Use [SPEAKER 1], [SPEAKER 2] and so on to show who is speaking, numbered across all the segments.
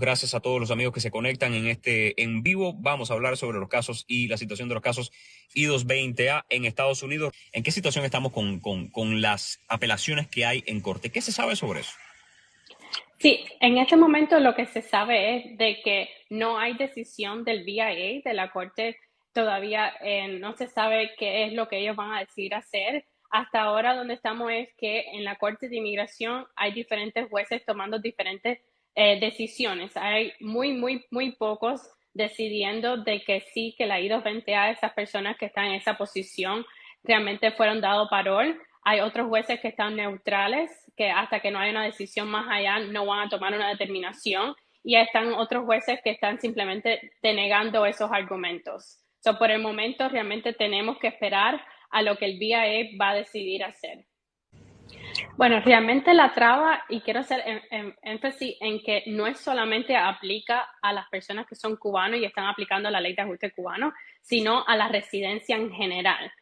[SPEAKER 1] Gracias a todos los amigos que se conectan en este en vivo. Vamos a hablar sobre los casos y la situación de los casos I-220A en Estados Unidos. ¿En qué situación estamos con las apelaciones que hay en corte? ¿Qué se sabe sobre eso?
[SPEAKER 2] Sí, en este momento lo que se sabe es de que no hay decisión del BIA, de la Corte, todavía no se sabe qué es lo que ellos van a decidir hacer. Hasta ahora donde estamos es que en la Corte de Inmigración hay diferentes jueces tomando diferentes decisiones. Hay muy pocos decidiendo de que sí, que la I-220A, esas personas que están en esa posición, realmente fueron dados parol. Hay otros jueces que están neutrales, que hasta que no haya una decisión más allá no van a tomar una determinación. Y están otros jueces que están simplemente denegando esos argumentos. Por el momento realmente tenemos que esperar a lo que el BIA va a decidir hacer. Bueno, realmente la traba, y quiero hacer énfasis en que no es solamente aplica a las personas que son cubanos y están aplicando la ley de ajuste cubano, sino a la residencia en general.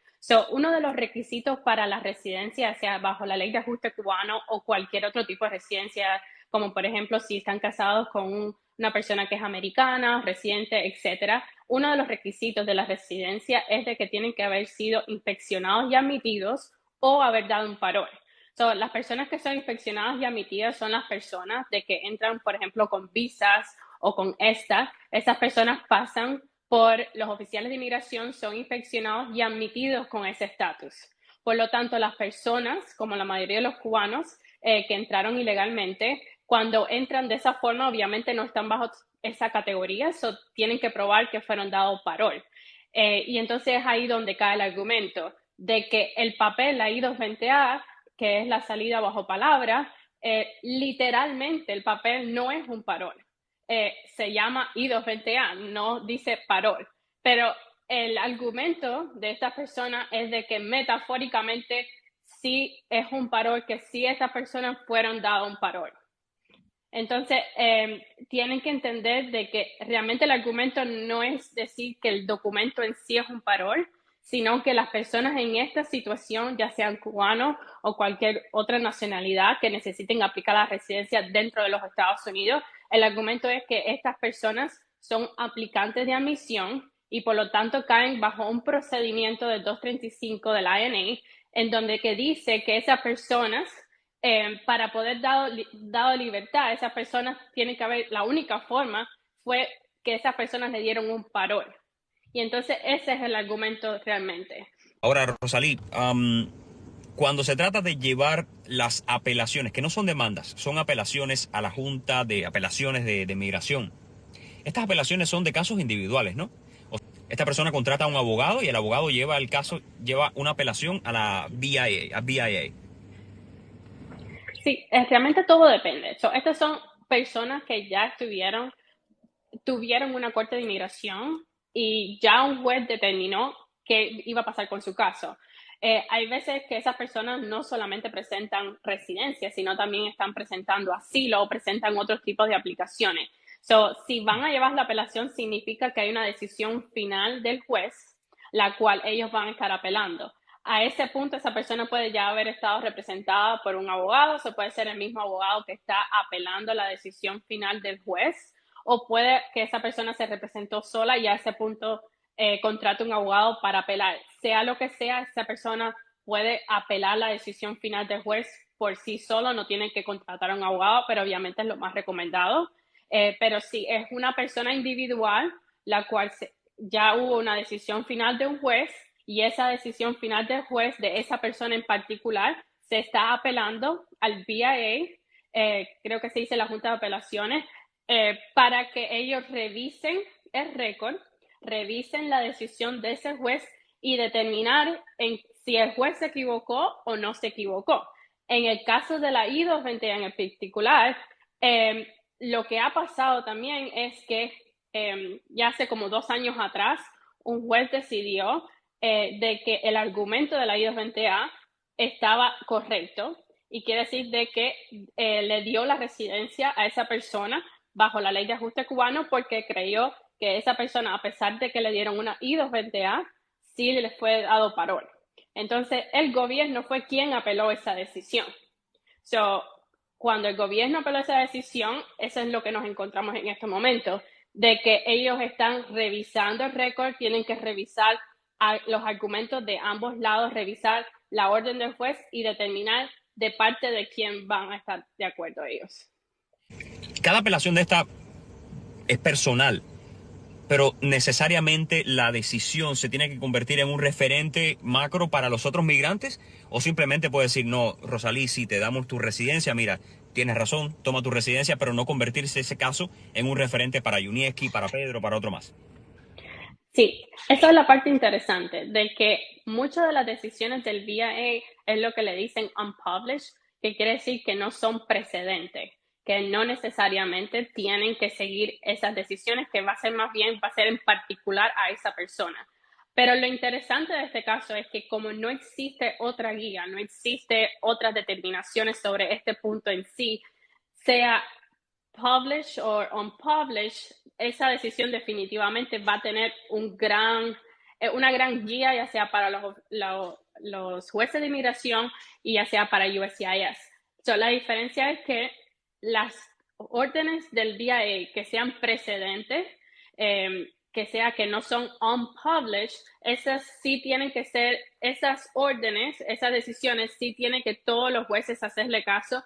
[SPEAKER 2] Uno de los requisitos para la residencia, sea bajo la ley de ajuste cubano o cualquier otro tipo de residencia, como por ejemplo si están casados con una persona que es americana, residente, etcétera, uno de los requisitos de la residencia es de que tienen que haber sido inspeccionados y admitidos o haber dado un parol. Las personas que son inspeccionadas y admitidas son las personas de que entran, por ejemplo, con visas o con ESTA. Esas personas pasan por los oficiales de inmigración, son inspeccionados y admitidos con ese estatus. Por lo tanto, las personas, como la mayoría de los cubanos que entraron ilegalmente, cuando entran de esa forma, obviamente no están bajo esa categoría, tienen que probar que fueron dados parol. Y entonces es ahí donde cae el argumento de que el papel, la I-220A, que es la salida bajo palabra, literalmente el papel no es un parol. Se llama I-220A, no dice parol. Pero el argumento de esta persona es de que metafóricamente sí es un parol, que sí estas personas fueron dadas un parol. Entonces, tienen que entender de que realmente el argumento no es decir que el documento en sí es un parol, sino que las personas en esta situación, ya sean cubanos o cualquier otra nacionalidad que necesiten aplicar la residencia dentro de los Estados Unidos, el argumento es que estas personas son aplicantes de admisión y por lo tanto caen bajo un procedimiento de 235 del INA, en donde que dice que esas personas para poder dado libertad, esas personas tienen que haber, la única forma fue que esas personas le dieron un parol. Y entonces ese es el argumento realmente.
[SPEAKER 1] Ahora, Rosalí, cuando se trata de llevar las apelaciones, que no son demandas, son apelaciones a la Junta de Apelaciones de Migración. Estas apelaciones son de casos individuales, ¿no? Esta persona contrata a un abogado y el abogado lleva el caso, lleva una apelación a la BIA, a BIA.
[SPEAKER 2] Sí, realmente todo depende. Estas son personas que ya tuvieron una corte de inmigración y ya un juez determinó qué iba a pasar con su caso. Hay veces que esas personas no solamente presentan residencia, sino también están presentando asilo o presentan otros tipos de aplicaciones. Si van a llevar la apelación, significa que hay una decisión final del juez, la cual ellos van a estar apelando. A ese punto, esa persona puede ya haber estado representada por un abogado, o puede ser el mismo abogado que está apelando la decisión final del juez, o puede que esa persona se representó sola y a ese punto contrate un abogado para apelar. Sea lo que sea, esa persona puede apelar la decisión final del juez por sí solo, no tiene que contratar a un abogado, pero obviamente es lo más recomendado. Pero si es una persona individual, la cual ya hubo una decisión final de un juez y esa decisión final del juez de esa persona en particular se está apelando al BIA, creo que se dice la Junta de Apelaciones, para que ellos revisen el récord, revisen la decisión de ese juez y determinar si el juez se equivocó o no se equivocó. En el caso de la I-220 en particular, lo que ha pasado también es que ya hace como 2 años atrás, un juez decidió de que el argumento de la I-220A estaba correcto y quiere decir de que le dio la residencia a esa persona bajo la ley de ajuste cubano porque creyó que esa persona, a pesar de que le dieron una I-220A, sí le fue dado parol. Entonces, el gobierno fue quien apeló esa decisión. cuando el gobierno apeló esa decisión, eso es lo que nos encontramos en este momento, de que ellos están revisando el récord, tienen que revisar los argumentos de ambos lados, revisar la orden del juez y determinar de parte de quién van a estar de acuerdo ellos.
[SPEAKER 1] Cada apelación de esta es personal, pero necesariamente la decisión se tiene que convertir en un referente macro para los otros migrantes, o simplemente puede decir, no, Rosalí, si te damos tu residencia, mira, tienes razón, toma tu residencia, pero no convertirse ese caso en un referente para Yunieski, para Pedro, para otro más.
[SPEAKER 2] Sí, esa es la parte interesante, de que muchas de las decisiones del VIA es lo que le dicen unpublished, que quiere decir que no son precedentes, que no necesariamente tienen que seguir esas decisiones, que va a ser más bien, va a ser en particular a esa persona. Pero lo interesante de este caso es que como no existe otra guía, no existe otras determinaciones sobre este punto en sí, sea publish o unpublish, esa decisión definitivamente va a tener una gran guía, ya sea para los jueces de inmigración y ya sea para USCIS. So, la diferencia es que las órdenes del DIA que sean precedentes, que sea que no son unpublished, esas sí tienen que ser, esas órdenes, esas decisiones sí tienen que todos los jueces hacerle caso